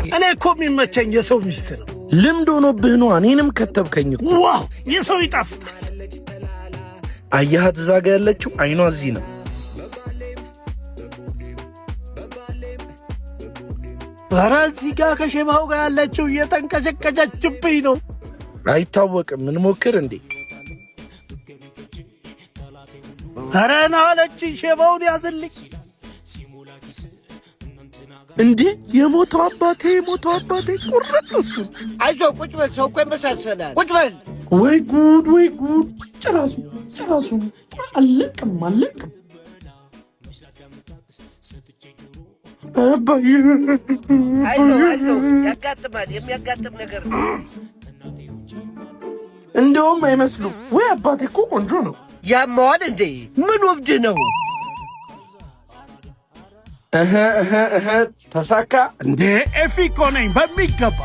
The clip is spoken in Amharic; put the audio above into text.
እኔ እኮ የሚመቸኝ የሰው ሚስት ነው። ልምድ ሆኖብህ ነው። እኔንም ከተብከኝ እኮ። ዋው የሰው ይጣፍጣል። አያሃት እዛ ጋ ያለችው አይኗ እዚህ ነው። ኧረ እዚህ ጋር ከሼባው ጋር ያለችው እየተንቀጨቀጨችብኝ ነው። አይታወቅም። እንሞክር እንዴ? ኧረ ና አለችኝ። ሼባውን ያዝልኝ እንዴ! የሞተው አባቴ ቁርጥ እሱ። አይዞህ ቁጭ በል፣ ሰው እኮ ይመሳሰላል። ቁጭ በል። ወይ ጉድ! ጭራሱ አለቅም። አባዬ አይዞህ፣ ያጋጥማል። የሚያጋጥም ነገር ነው። እንደውም አይመስሉም። ወይ አባቴ እኮ ቆንጆ ነው። ያማዋል እንዴ? ምን ወብድ ነው? ተሳካ እንዴ? ኤፊ እኮ ነኝ በሚገባ